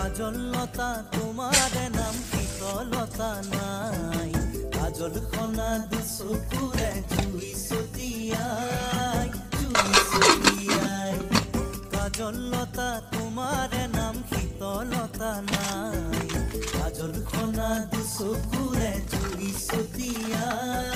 কাজলতা তোমাৰে নাম শীতলতা নাই কাজল খনা দুচকুৰে জুই ছটিয়াই কাজলতা তোমাৰে নাম শীতলতা নাই কাজল খনা দুচকুৰে জুই ছটিয়াই